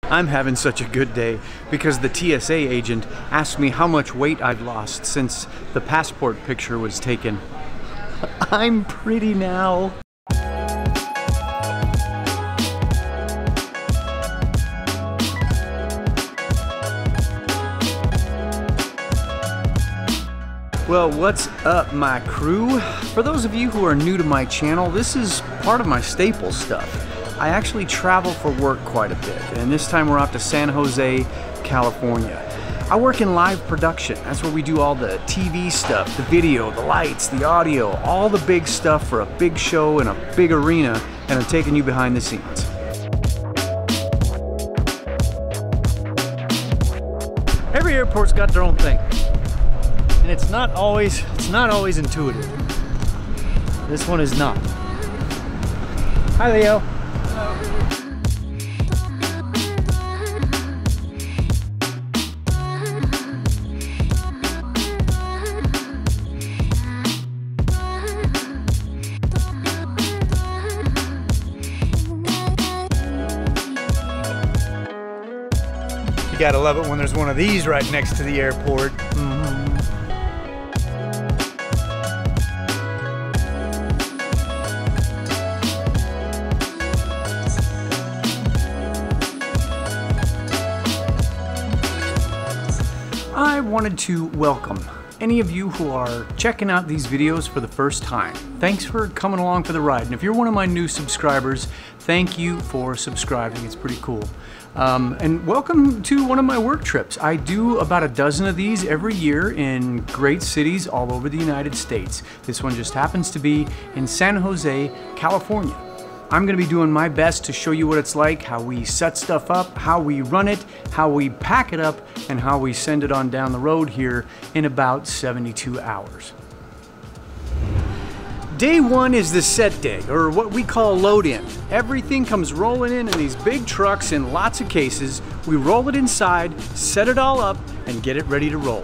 I'm having such a good day because the TSA agent asked me how much weight I've lost since the passport picture was taken. I'm pretty now. Well, what's up, my crew? For those of you who are new to my channel, this is part of my staple stuff. I actually travel for work quite a bit, and this time we're out to San Jose, California. I work in live production. That's where we do all the TV stuff, the video, the lights, the audio, all the big stuff for a big show in a big arena, and I'm taking you behind the scenes. Every airport's got their own thing, and it's not always intuitive. This one is not. Hi, Leo. You gotta love it when there's one of these right next to the airport. I wanted to welcome any of you who are checking out these videos for the first time. Thanks for coming along for the ride. And if you're one of my new subscribers, thank you for subscribing. It's pretty cool. And welcome to one of my work trips. I do about a dozen of these every year in great cities all over the United States. This one just happens to be in San Jose, California. I'm gonna be doing my best to show you what it's like, how we set stuff up, how we run it, how we pack it up, and how we send it on down the road here in about 72 hours. Day one is the set day, or what we call load in. Everything comes rolling in these big trucks in lots of cases. We roll it inside, set it all up, and get it ready to roll.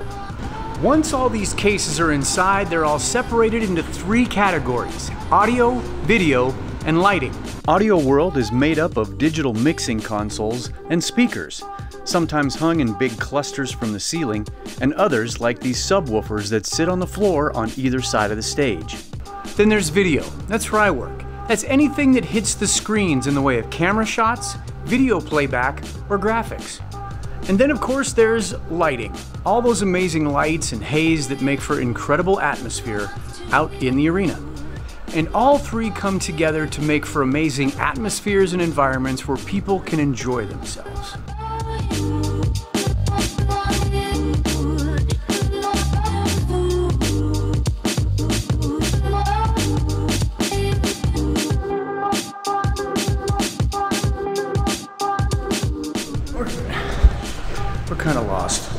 Once all these cases are inside, they're all separated into three categories: audio, video, and lighting. Audio World is made up of digital mixing consoles and speakers, sometimes hung in big clusters from the ceiling, and others like these subwoofers that sit on the floor on either side of the stage. Then there's video. That's where I work. That's anything that hits the screens in the way of camera shots, video playback, or graphics. And then of course there's lighting. All those amazing lights and haze that make for incredible atmosphere out in the arena. And all three come together to make for amazing atmospheres and environments where people can enjoy themselves. We're kind of lost.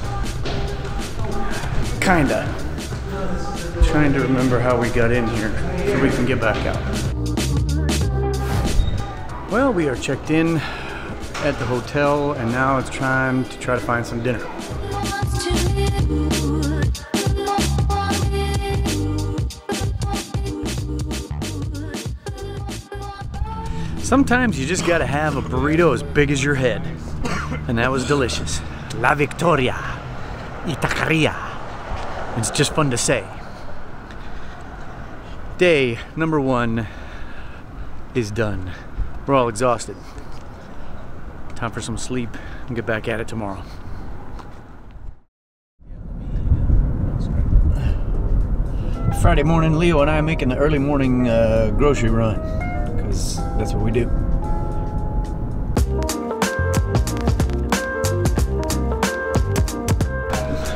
Kinda. Trying to remember how we got in here so we can get back out. Well, we are checked in at the hotel and now it's time to try to find some dinner. Sometimes you just gotta have a burrito as big as your head. And that was delicious. La Victoria, Itacaria. It's just fun to say. Day number one is done. We're all exhausted. Time for some sleep and get back at it tomorrow. Friday morning, Leo and I are making the early morning grocery run, because that's what we do.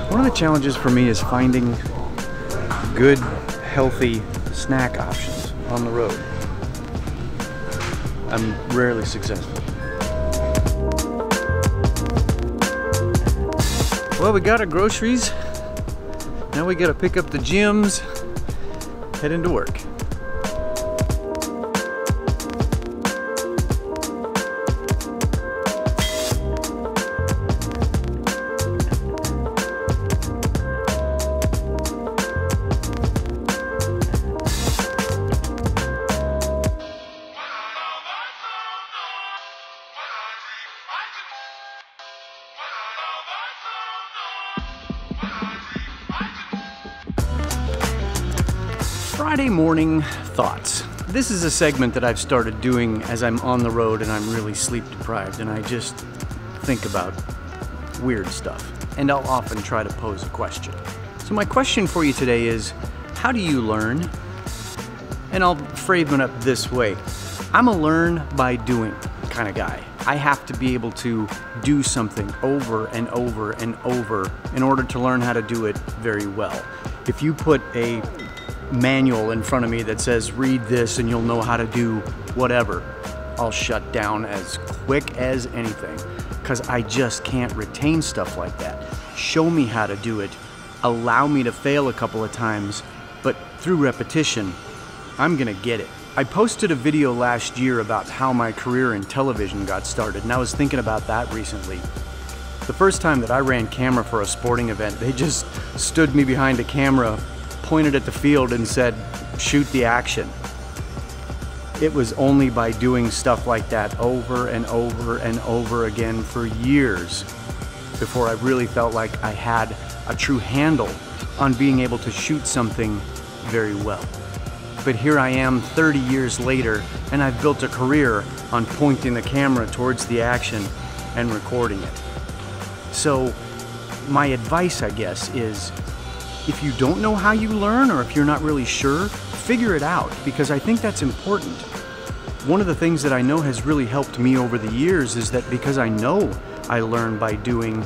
One of the challenges for me is finding good, healthy snack options on the road. I'm rarely successful. Well, we got our groceries. Now we gotta pick up the gyms, head into work. Friday morning thoughts. This is a segment that I've started doing as I'm on the road and I'm really sleep deprived and I just think about weird stuff. And I'll often try to pose a question. So my question for you today is, how do you learn? And I'll frame it up this way. I'm a learn by doing kind of guy. I have to be able to do something over and over and over in order to learn how to do it very well. If you put a manual in front of me that says read this and you'll know how to do whatever, I'll shut down as quick as anything because I just can't retain stuff like that. Show me how to do it, allow me to fail a couple of times, but through repetition I'm gonna get it. I posted a video last year about how my career in television got started, and I was thinking about that recently. The first time that I ran camera for a sporting event, they just stood me behind a camera, pointed at the field and said, shoot the action. It was only by doing stuff like that over and over and over again for years before I really felt like I had a true handle on being able to shoot something very well. But here I am 30 years later, and I've built a career on pointing the camera towards the action and recording it. So my advice, I guess, is if you don't know how you learn or if you're not really sure, figure it out, because I think that's important. One of the things that I know has really helped me over the years is that because I know I learn by doing,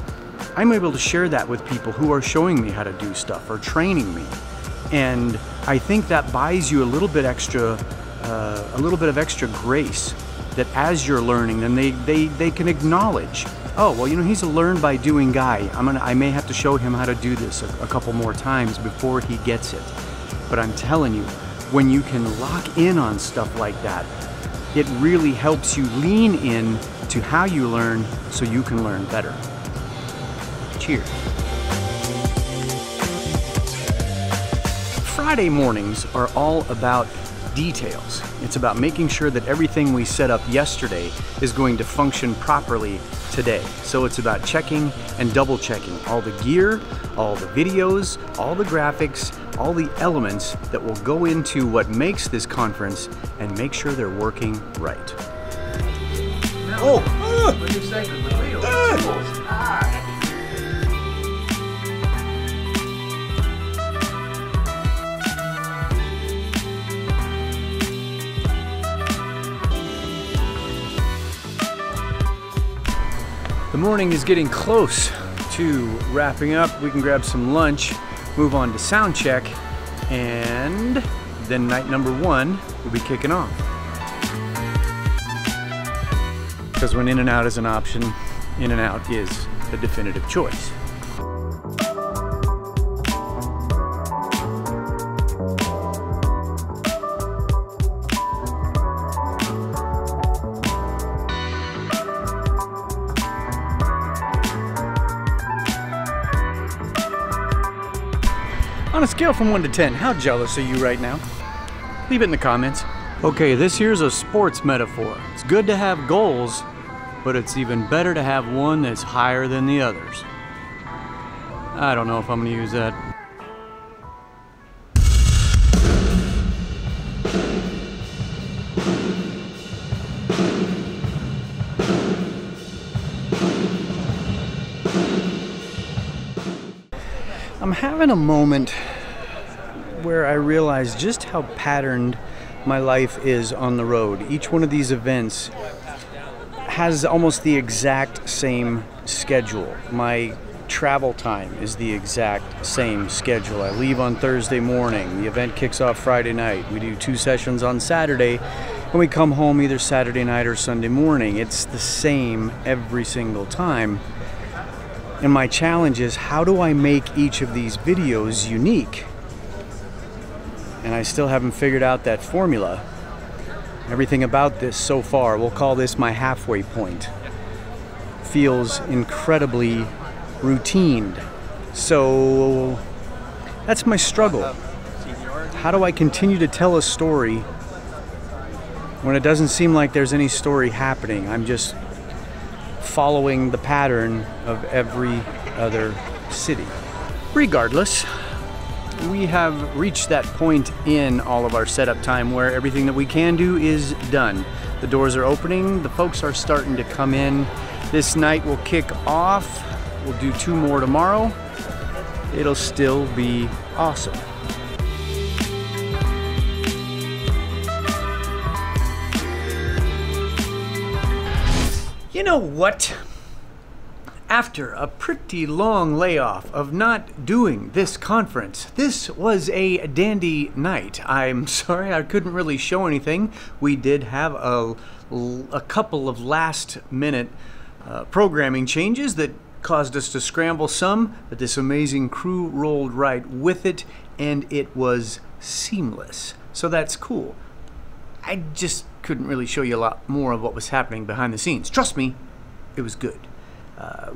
I'm able to share that with people who are showing me how to do stuff or training me. And I think that buys you a little bit of extra grace, that as you're learning, then they can acknowledge, oh, well, you know, he's a learn by doing guy. I may have to show him how to do this a couple more times before he gets it. But I'm telling you, when you can lock in on stuff like that, it really helps you lean in to how you learn so you can learn better. Cheers. Friday mornings are all about details. It's about making sure that everything we set up yesterday is going to function properly today. So it's about checking and double checking all the gear, all the videos, all the graphics, all the elements that will go into what makes this conference and make sure they're working right. The morning is getting close to wrapping up. We can grab some lunch, move on to sound check, and then night number one will be kicking off. Because when in and out is an option, in and out is the definitive choice. On a scale from 1 to 10, how jealous are you right now? Leave it in the comments. Okay, this here's a sports metaphor. It's good to have goals, but it's even better to have one that's higher than the others. I don't know if I'm gonna use that. I'm having a moment where I realize just how patterned my life is on the road. Each one of these events has almost the exact same schedule. My travel time is the exact same schedule. I leave on Thursday morning. The event kicks off Friday night. We do 2 sessions on Saturday, and we come home either Saturday night or Sunday morning. It's the same every single time. And my challenge is, how do I make each of these videos unique? And I still haven't figured out that formula. Everything about this so far, we'll call this my halfway point, feels incredibly routined. So that's my struggle. How do I continue to tell a story when it doesn't seem like there's any story happening? I'm just following the pattern of every other city. Regardless, we have reached that point in all of our setup time where everything that we can do is done. The doors are opening, the folks are starting to come in. This night will kick off. We'll do 2 more tomorrow. It'll still be awesome. You know what? After a pretty long layoff of not doing this conference, this was a dandy night. I'm sorry I couldn't really show anything. We did have a couple of last-minute programming changes that caused us to scramble some, but this amazing crew rolled right with it, and it was seamless. So that's cool. I just couldn't really show you a lot more of what was happening behind the scenes. Trust me, it was good.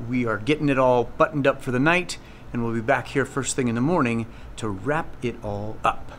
We are getting it all buttoned up for the night, and we'll be back here first thing in the morning to wrap it all up.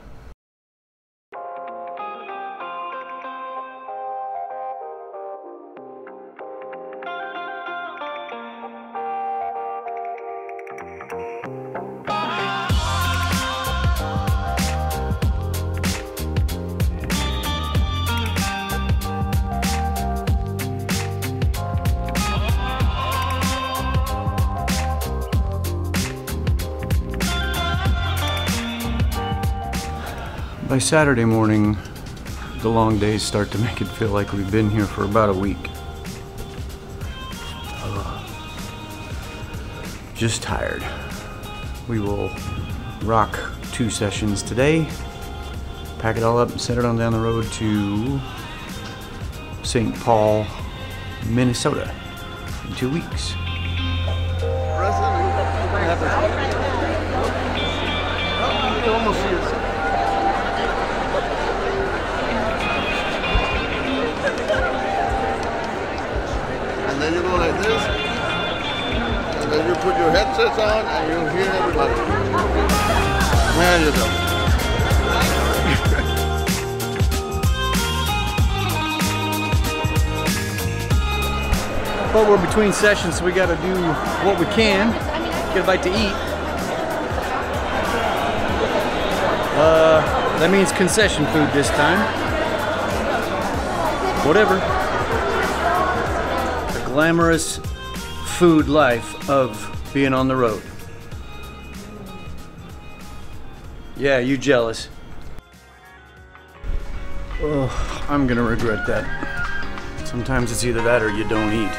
By Saturday morning, the long days start to make it feel like we've been here for about a week. Just tired. We will rock 2 sessions today, pack it all up and set it on down the road to St. Paul, Minnesota in 2 weeks. And then you go like this, and then you put your headsets on, and you hear everybody. There you go. But we're between sessions, so we gotta do what we can. Get a bite to eat. That means concession food this time. Whatever. The glamorous food life of being on the road. Yeah, you jealous. Oh, I'm gonna regret that. Sometimes it's either that or you don't eat.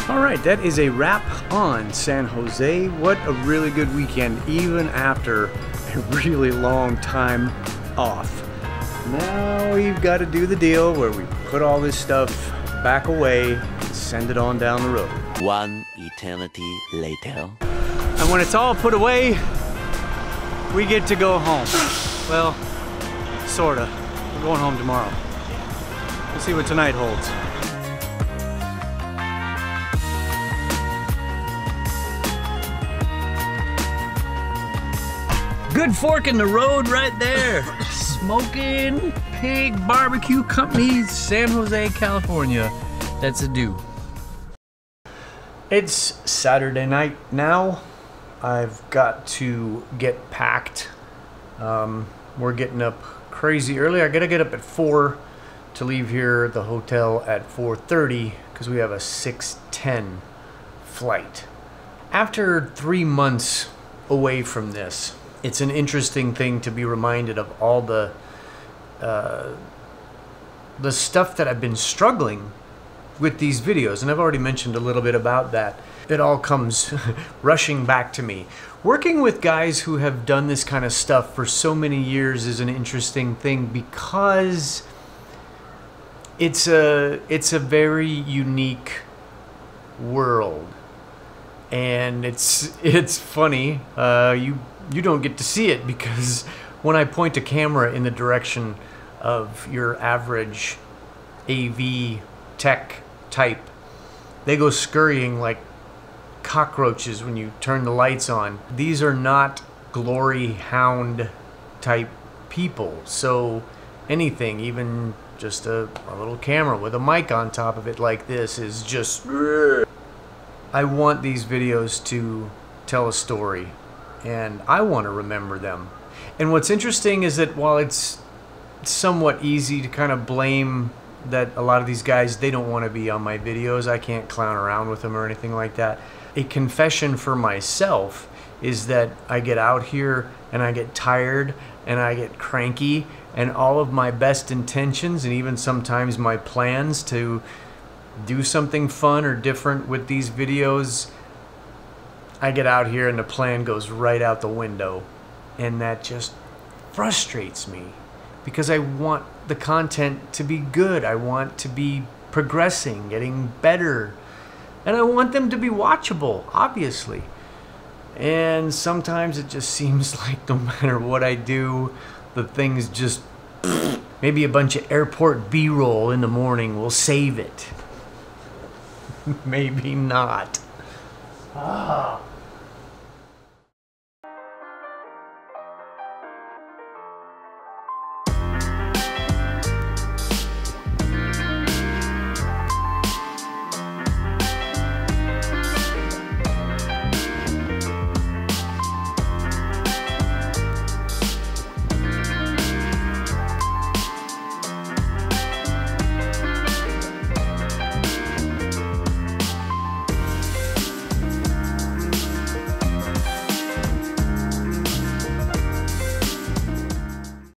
All right, that is a wrap on San Jose. What a really good weekend, even after a really long time off. Now we've got to do the deal where we put all this stuff back away and send it on down the road. One eternity later. And when it's all put away, we get to go home. Well, sorta. We're going home tomorrow. We'll see what tonight holds. Good fork in the road right there. Smoking Pig Barbecue Company, San Jose, California. That's a do. It's Saturday night now. I've got to get packed. We're getting up crazy early. I gotta get up at 4 to leave here at the hotel at 4:30 because we have a 6:10 flight. After 3 months away from this, it's an interesting thing to be reminded of all the stuff that I've been struggling with these videos, and I've already mentioned a little bit about that. It all comes rushing back to me. Working with guys who have done this kind of stuff for so many years is an interesting thing because it's a very unique world, and it's funny. You don't get to see it because when I point a camera in the direction of your average AV tech type, they go scurrying like cockroaches when you turn the lights on. These are not glory hound type people, so anything, even just a little camera with a mic on top of it like this is just... I want these videos to tell a story, and I want to remember them. And what's interesting is that while it's somewhat easy to kind of blame that a lot of these guys, they don't want to be on my videos, I can't clown around with them or anything like that, a confession for myself is that I get out here and I get tired and I get cranky, and all of my best intentions and even sometimes my plans to do something fun or different with these videos, I get out here and the plan goes right out the window, and that just frustrates me because I want the content to be good. I want to be progressing, getting better, and I want them to be watchable, obviously. And sometimes it just seems like no matter what I do, the things just, maybe a bunch of airport B-roll in the morning will save it. Maybe not. Ah.